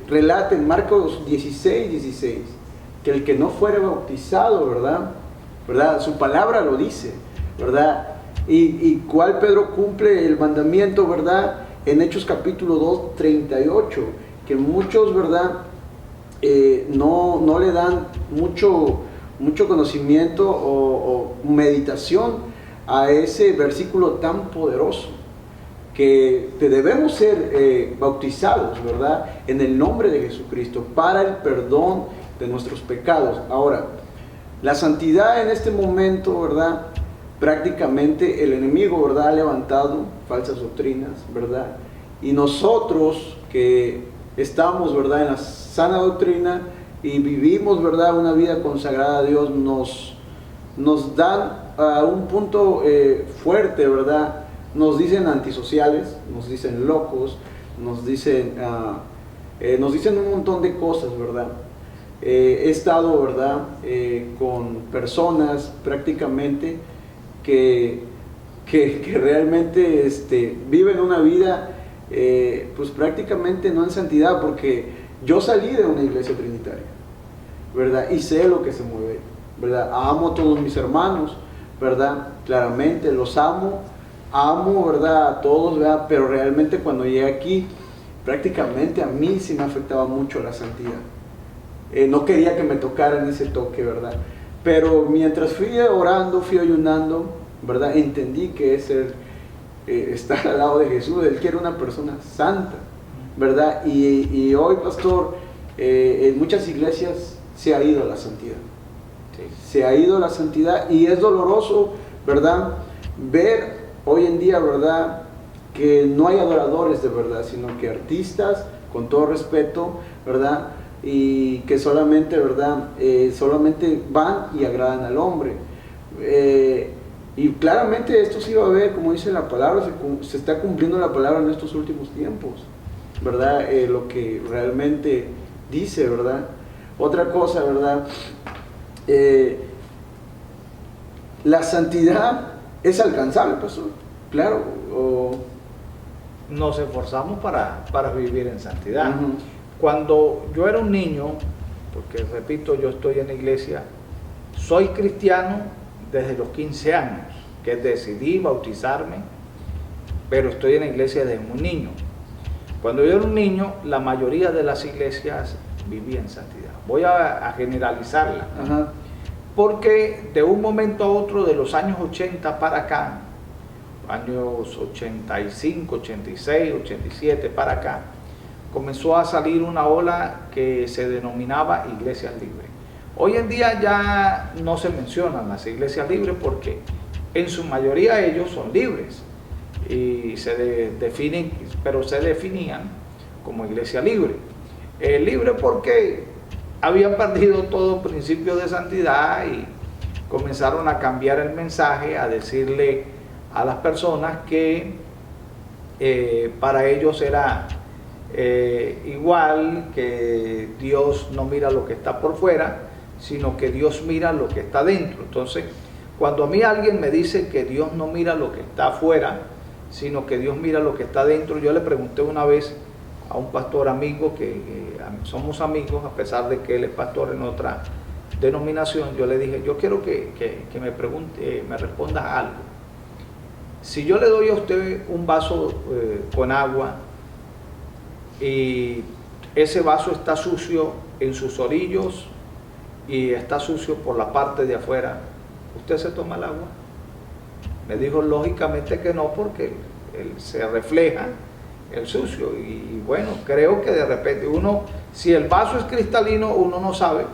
relata en Marcos 16 que el que no fuere bautizado, ¿verdad? Su palabra lo dice, ¿verdad? Y cuál Pedro cumple el mandamiento, ¿verdad? En Hechos capítulo 2, 38, que muchos, ¿verdad? No le dan mucho conocimiento o meditación a ese versículo tan poderoso, que debemos ser bautizados, ¿verdad? En el nombre de Jesucristo para el perdón de nuestros pecados. Ahora, la santidad en este momento, ¿verdad? Prácticamente el enemigo, ¿verdad? Ha levantado falsas doctrinas, ¿verdad? Y nosotros que estamos, ¿verdad? En la sana doctrina y vivimos, ¿verdad? Una vida consagrada a Dios, nos dan a un punto fuerte, ¿verdad? Nos dicen antisociales, nos dicen locos, nos dicen un montón de cosas, ¿verdad? He estado, ¿verdad? Con personas prácticamente que realmente viven una vida pues prácticamente no en santidad, porque yo salí de una iglesia trinitaria, ¿verdad? Y sé lo que se mueve, ¿verdad? Amo a todos mis hermanos, ¿verdad? Claramente los amo, ¿verdad? A todos, ¿verdad? Pero realmente cuando llegué aquí, prácticamente a mí sí me afectaba mucho la santidad. No quería que me tocaran ese toque, ¿verdad? Pero mientras fui orando, fui ayunando, ¿verdad? Entendí que es estar al lado de Jesús. Él quiere una persona santa, ¿verdad? Y hoy, pastor, en muchas iglesias se ha ido la santidad. Sí. Se ha ido la santidad y es doloroso, ¿verdad? Ver hoy en día, ¿verdad? Que no hay adoradores de verdad, sino que artistas, con todo respeto, ¿verdad? Y que solamente, ¿verdad? Solamente van y agradan al hombre. Y claramente esto sí va a ver, como dice la palabra, se está cumpliendo la palabra en estos últimos tiempos, ¿verdad? Lo que realmente dice, ¿verdad? Otra cosa, ¿verdad? La santidad es alcanzable, pastor, claro. Nos esforzamos para vivir en santidad. Cuando yo era un niño, porque repito, yo estoy en la iglesia, soy cristiano desde los 15 años, que decidí bautizarme, pero estoy en la iglesia desde muy niño. Cuando yo era un niño, la mayoría de las iglesias vivía en santidad. Voy a generalizarla, porque de un momento a otro, de los años 80 para acá, años 85, 86, 87 para acá, comenzó a salir una ola que se denominaba iglesias libres. Hoy en día ya no se mencionan las iglesias libres porque en su mayoría ellos son libres y se definen, pero se definían como iglesia libre. Libre porque habían perdido todo principio de santidad y comenzaron a cambiar el mensaje, a decirle a las personas que para ellos era igual que Dios no mira lo que está por fuera, sino que Dios mira lo que está dentro. Entonces, cuando a mí alguien me dice que Dios no mira lo que está afuera, sino que Dios mira lo que está dentro, yo le pregunté una vez a un pastor amigo, que somos amigos, a pesar de que él es pastor en otra denominación, yo le dije, yo quiero que me responda algo. Si yo le doy a usted un vaso con agua y ese vaso está sucio en sus orillos y está sucio por la parte de afuera, ¿usted se toma el agua? Me dijo lógicamente que no, porque se refleja el sucio. Y bueno, creo que de repente uno, si el vaso es cristalino, uno no sabe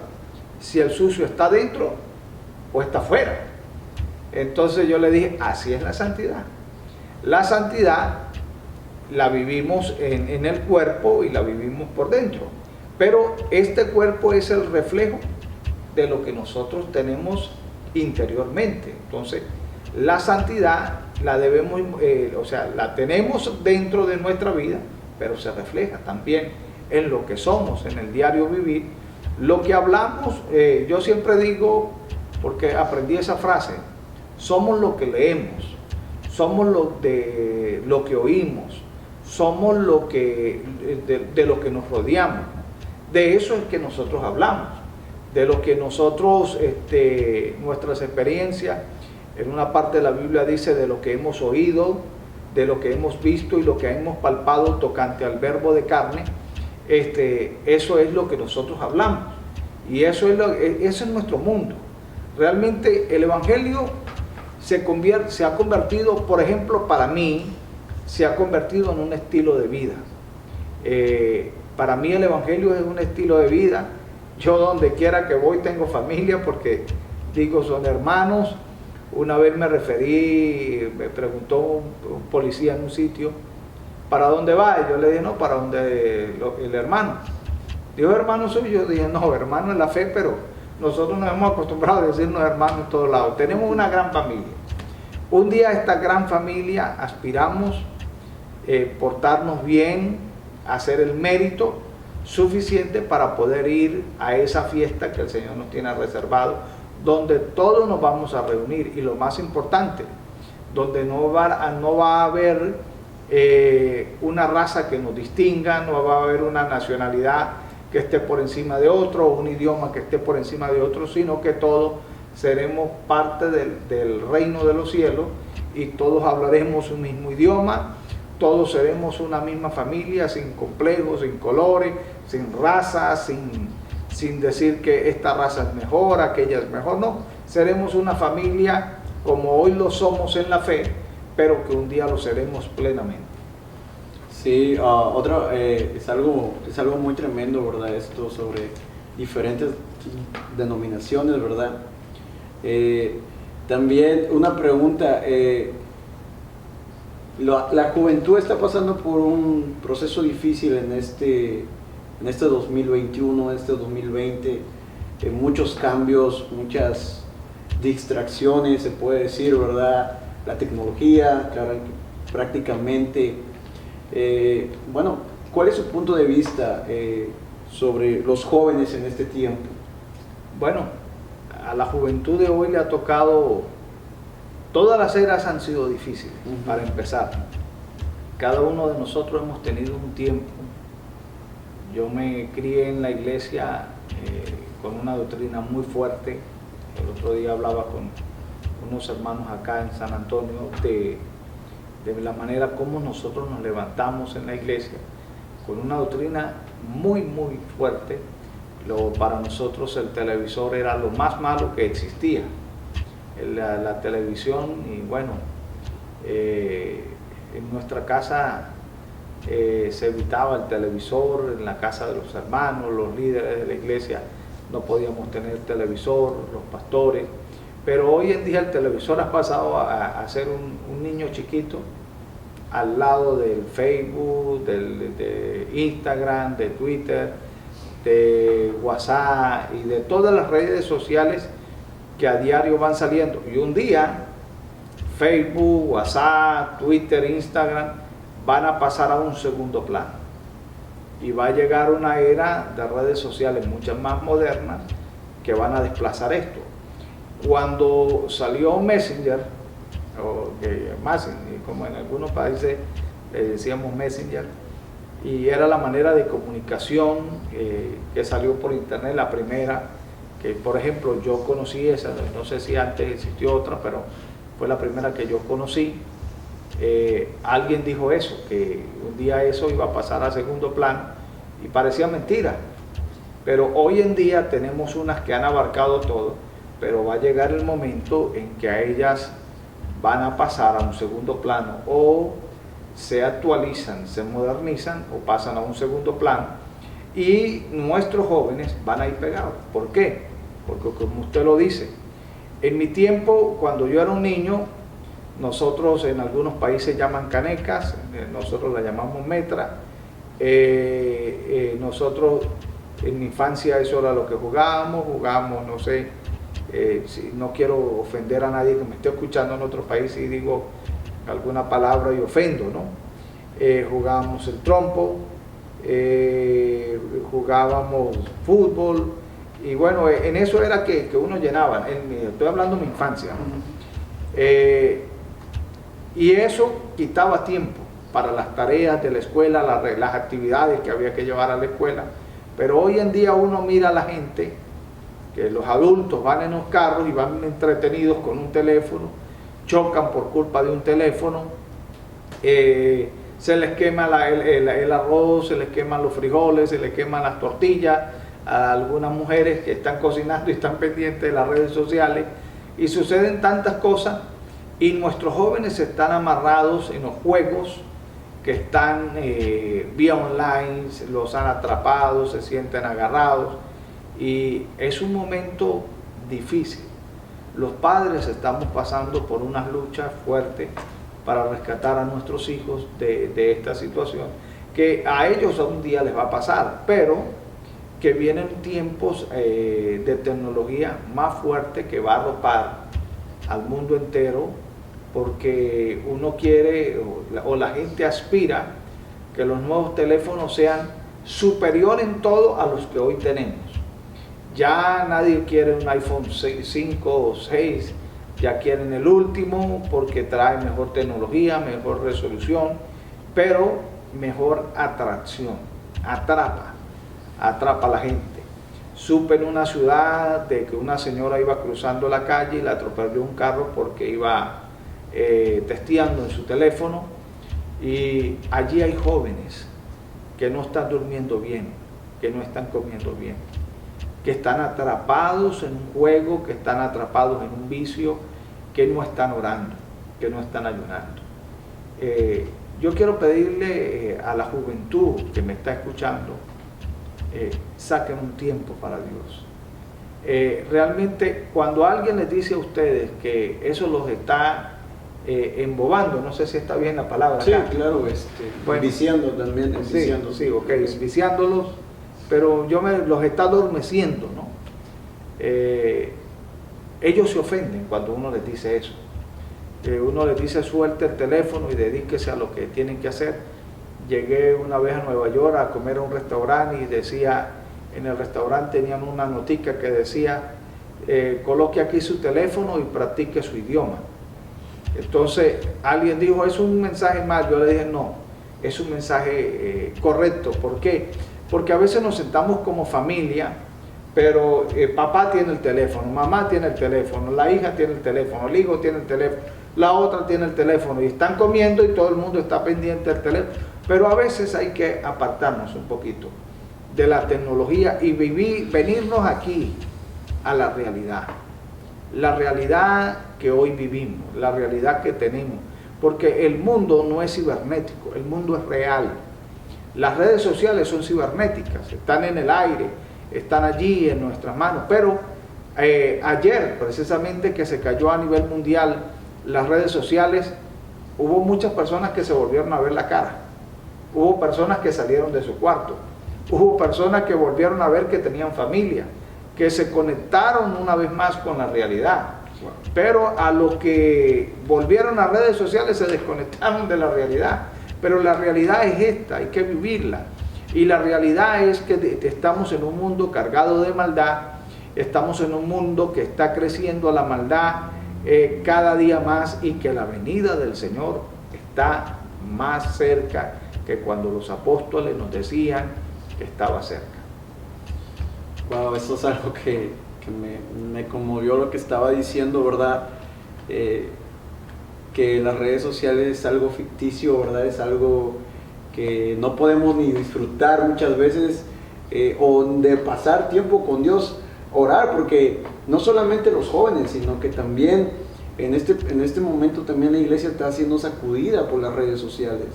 si el sucio está dentro o está afuera. Entonces yo le dije, así es la santidad. La santidad la vivimos en el cuerpo y la vivimos por dentro. Pero este cuerpo es el reflejo de lo que nosotros tenemos interiormente. Entonces, la santidad la debemos, la tenemos dentro de nuestra vida, pero se refleja también en lo que somos, en el diario vivir. Lo que hablamos, yo siempre digo, porque aprendí esa frase, somos lo que leemos, somos lo que oímos, somos de lo que nos rodeamos. De eso es que nosotros hablamos, de lo que nosotros, nuestras experiencias. En una parte de la Biblia dice de lo que hemos oído, de lo que hemos visto y lo que hemos palpado tocante al verbo de carne. Eso es lo que nosotros hablamos, y eso es nuestro mundo. Realmente el Evangelio se ha convertido, por ejemplo, para mí, se ha convertido en un estilo de vida. Para mí el Evangelio es un estilo de vida. Yo donde quiera que voy tengo familia, porque digo, son hermanos. Una vez me preguntó un policía en un sitio, ¿para dónde va? Y yo le dije, no, para donde el hermano. Dijo, hermano suyo. Yo dije, no, hermano en la fe, pero nosotros nos hemos acostumbrado a decirnos hermanos en todos lados. Tenemos una gran familia. Un día esta gran familia aspiramos portarnos bien, hacer el mérito suficiente para poder ir a esa fiesta que el Señor nos tiene reservado, donde todos nos vamos a reunir, y lo más importante, donde no va a haber una raza que nos distinga, no va a haber una nacionalidad que esté por encima de otro, o un idioma que esté por encima de otro, sino que todos seremos parte del reino de los cielos, y todos hablaremos un mismo idioma, todos seremos una misma familia, sin complejos, sin colores, sin razas, sin decir que esta raza es mejor, aquella es mejor. No, seremos una familia como hoy lo somos en la fe, pero que un día lo seremos plenamente. Sí, es algo muy tremendo, ¿verdad? Esto sobre diferentes denominaciones, ¿verdad? También una pregunta, la juventud está pasando por un proceso difícil en este 2021, este 2020, muchos cambios, muchas distracciones, se puede decir, ¿verdad? La tecnología, claro, prácticamente. ¿Cuál es su punto de vista sobre los jóvenes en este tiempo? Bueno, a la juventud de hoy le ha tocado, todas las eras han sido difíciles, para empezar. Cada uno de nosotros hemos tenido un tiempo. Yo me crié en la iglesia con una doctrina muy fuerte. El otro día hablaba con unos hermanos acá en San Antonio de la manera como nosotros nos levantamos en la iglesia, con una doctrina muy, muy fuerte. Para nosotros el televisor era lo más malo que existía. La televisión, y bueno, en nuestra casa se evitaba el televisor, en la casa de los hermanos, los líderes de la iglesia no podíamos tener televisor, los pastores, pero hoy en día el televisor ha pasado a ser un niño chiquito al lado del Facebook, de Instagram, de Twitter, de WhatsApp y de todas las redes sociales que a diario van saliendo. Y un día Facebook, WhatsApp, Twitter, Instagram van a pasar a un segundo plano. Y va a llegar una era de redes sociales muchas más modernas que van a desplazar esto. Cuando salió Messenger, o Messenger, como en algunos países decíamos Messenger, y era la manera de comunicación que salió por internet, la primera, que por ejemplo yo conocí esa, no sé si antes existió otra, pero fue la primera que yo conocí. Alguien dijo eso, que un día eso iba a pasar a segundo plano y parecía mentira, pero hoy en día tenemos unas que han abarcado todo, pero va a llegar el momento en que a ellas van a pasar a un segundo plano, o se actualizan, se modernizan o pasan a un segundo plano, y nuestros jóvenes van a ir pegados. ¿Por qué? Porque como usted lo dice, en mi tiempo, cuando yo era un niño, nosotros en algunos países llaman canecas, nosotros la llamamos metra. Nosotros en mi infancia eso era lo que jugábamos, no sé, no quiero ofender a nadie que me esté escuchando en otro país y digo alguna palabra y ofendo, ¿no? Jugábamos el trompo, jugábamos fútbol, y bueno, en eso era que uno llenaba, estoy hablando de mi infancia, y eso quitaba tiempo para las tareas de la escuela, las actividades que había que llevar a la escuela. Pero hoy en día uno mira a la gente, que los adultos van en los carros y van entretenidos con un teléfono, chocan por culpa de un teléfono, se les quema el arroz, se les queman los frijoles, se les queman las tortillas a algunas mujeres que están cocinando y están pendientes de las redes sociales, y suceden tantas cosas, y nuestros jóvenes están amarrados en los juegos que están vía online, los han atrapado, se sienten agarrados, y es un momento difícil. Los padres estamos pasando por unas luchas fuertes para rescatar a nuestros hijos de esta situación, que a ellos un día les va a pasar, pero que vienen tiempos de tecnología más fuerte que va a arropar al mundo entero, porque uno quiere, o la gente aspira, que los nuevos teléfonos sean superiores en todo a los que hoy tenemos. Ya nadie quiere un iPhone 5 o 6, ya quieren el último porque trae mejor tecnología, mejor resolución, pero mejor atracción, atrapa a la gente. Supe en una ciudad de que una señora iba cruzando la calle y la atropelló un carro porque iba testeando en su teléfono, y allí hay jóvenes que no están durmiendo bien, que no están comiendo bien, que están atrapados en un juego, que están atrapados en un vicio, que no están orando, que no están ayunando. Yo quiero pedirle a la juventud que me está escuchando, saquen un tiempo para Dios. Realmente cuando alguien les dice a ustedes que eso los está embobando, no sé si está bien la palabra. Sí, acá. claro, Bueno, viciando también, viciando. Sí, ok, viciándolos, pero los está adormeciendo, ¿no? Ellos se ofenden cuando uno les dice eso. Uno les dice suelte el teléfono y dedíquese a lo que tienen que hacer. Llegué una vez a Nueva York a comer a un restaurante y decía, en el restaurante tenían una notica que decía, coloque aquí su teléfono y practique su idioma. Entonces alguien dijo, es un mensaje mal. Yo le dije, no, es un mensaje correcto. ¿Por qué? Porque a veces nos sentamos como familia, pero papá tiene el teléfono, mamá tiene el teléfono, la hija tiene el teléfono, el hijo tiene el teléfono, la otra tiene el teléfono, y están comiendo y todo el mundo está pendiente del teléfono. Pero a veces hay que apartarnos un poquito de la tecnología y venirnos aquí a la realidad que hoy vivimos, la realidad que tenemos, porque el mundo no es cibernético, el mundo es real. Las redes sociales son cibernéticas, están en el aire, están allí en nuestras manos, pero ayer precisamente que se cayó a nivel mundial las redes sociales, hubo muchas personas que se volvieron a ver la cara, hubo personas que salieron de su cuarto, hubo personas que volvieron a ver que tenían familia, que se conectaron una vez más con la realidad. Pero a los que volvieron a redes sociales se desconectaron de la realidad. Pero la realidad es esta, hay que vivirla. Y la realidad es que estamos en un mundo cargado de maldad, estamos en un mundo que está creciendo la maldad cada día más, y que la venida del Señor está más cerca que cuando los apóstoles nos decían que estaba cerca. Wow, eso es algo que me conmovió lo que estaba diciendo, ¿verdad? Que las redes sociales es algo ficticio, ¿verdad? Es algo que no podemos ni disfrutar muchas veces, o de pasar tiempo con Dios, orar, porque no solamente los jóvenes, sino que también en este momento también la iglesia está siendo sacudida por las redes sociales,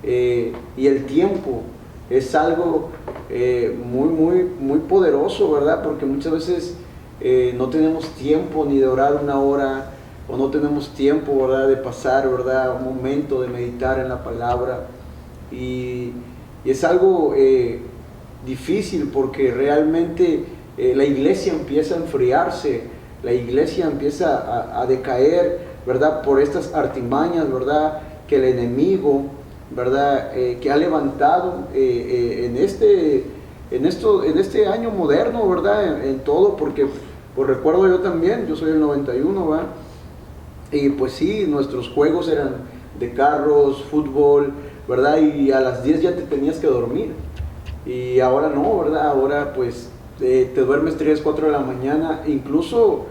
y el tiempo es algo muy poderoso, ¿verdad? Porque muchas veces no tenemos tiempo ni de orar una hora, o no tenemos tiempo, ¿verdad?, de pasar, ¿verdad?, un momento de meditar en la palabra, y es algo difícil, porque realmente la iglesia empieza a enfriarse, la iglesia empieza a decaer, ¿verdad?, por estas artimañas, ¿verdad?, que el enemigo, ¿verdad?, que ha levantado en este año moderno, ¿verdad?, en todo, porque pues recuerdo yo también, yo soy del 91, ¿verdad?, y pues sí, nuestros juegos eran de carros, fútbol, ¿verdad?, y a las 10 ya te tenías que dormir, y ahora no, ¿verdad?, ahora pues te duermes 3, 4 de la mañana. Incluso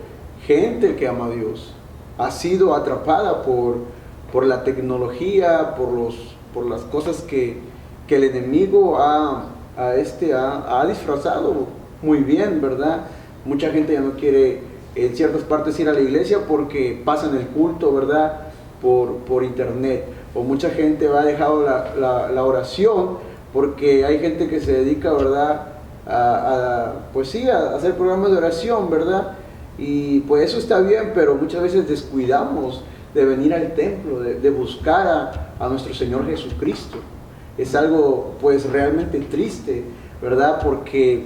gente que ama a Dios ha sido atrapada por la tecnología, por las cosas que el enemigo ha disfrazado muy bien, ¿verdad? Mucha gente ya no quiere en ciertas partes ir a la iglesia porque pasan el culto, ¿verdad?, por internet. O mucha gente ha dejado la oración, porque hay gente que se dedica, ¿verdad?, pues sí, a hacer programas de oración, ¿verdad? Y pues eso está bien, pero muchas veces descuidamos de venir al templo, de buscar a nuestro Señor Jesucristo. Es algo pues realmente triste, ¿verdad? Porque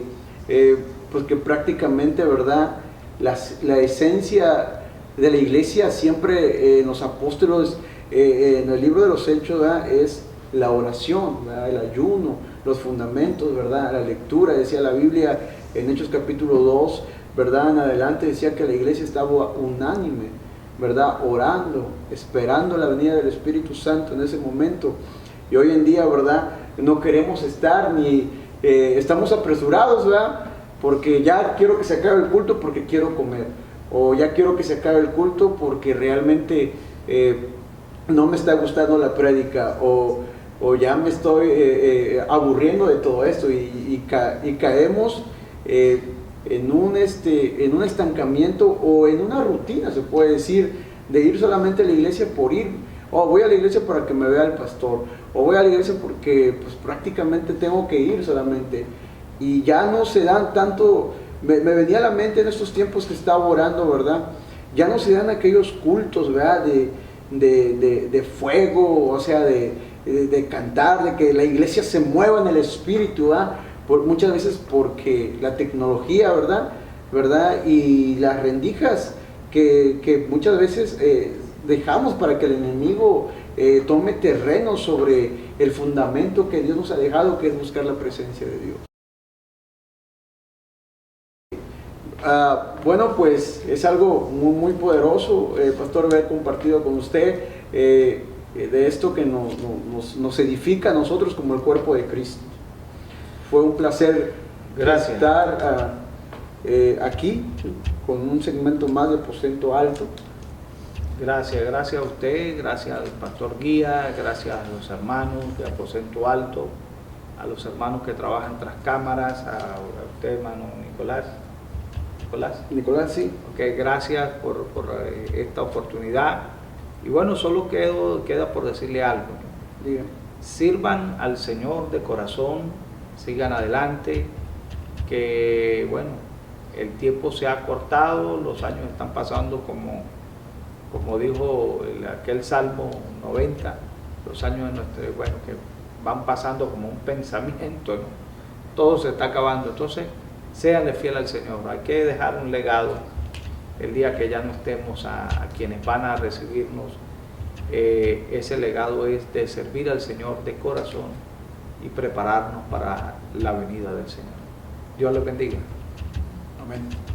prácticamente, ¿verdad?, la esencia de la iglesia siempre en los apóstoles, en el libro de los Hechos, ¿verdad?, es la oración, ¿verdad?, el ayuno, los fundamentos, ¿verdad?, la lectura. Decía la Biblia en Hechos capítulo 2, ¿verdad?, en adelante, decía que la iglesia estaba unánime, ¿verdad?, orando, esperando la venida del Espíritu Santo en ese momento. Y hoy en día, ¿verdad?, no queremos estar ni estamos apresurados, ¿verdad?, porque ya quiero que se acabe el culto porque quiero comer, o ya quiero que se acabe el culto porque realmente no me está gustando la prédica, o ya me estoy aburriendo de todo esto, y caemos en un estancamiento, o en una rutina, se puede decir, de ir solamente a la iglesia por ir. Voy a la iglesia para que me vea el pastor, o voy a la iglesia porque pues prácticamente tengo que ir solamente, y ya no se dan tanto. Me venía a la mente en estos tiempos que estaba orando, ¿verdad?, ya no se dan aquellos cultos, ¿verdad?, de fuego, o sea, de cantar, de que la iglesia se mueva en el espíritu, ¿verdad?, muchas veces porque la tecnología, ¿verdad?, y las rendijas que muchas veces dejamos para que el enemigo tome terreno sobre el fundamento que Dios nos ha dejado, que es buscar la presencia de Dios. Bueno, pues es algo muy poderoso, pastor, haber compartido con usted de esto que nos edifica a nosotros como el cuerpo de Cristo. Fue un placer estar aquí con un segmento más de Aposento Alto. Gracias a usted, gracias al pastor Guía, gracias a los hermanos de Aposento Alto, a los hermanos que trabajan tras cámaras, a usted, hermano Nicolás, sí. Okay, gracias por esta oportunidad. Y bueno, solo queda por decirle algo. Diga. Sirvan al Señor de corazón, sigan adelante, que bueno, el tiempo se ha cortado, los años están pasando como dijo aquel Salmo 90, los años que van pasando como un pensamiento, ¿no? Todo se está acabando. Entonces, séanle fiel al Señor. Hay que dejar un legado el día que ya no estemos, a quienes van a recibirnos ese legado es de servir al Señor de corazón y prepararnos para la venida del Señor. Dios les bendiga. Amén.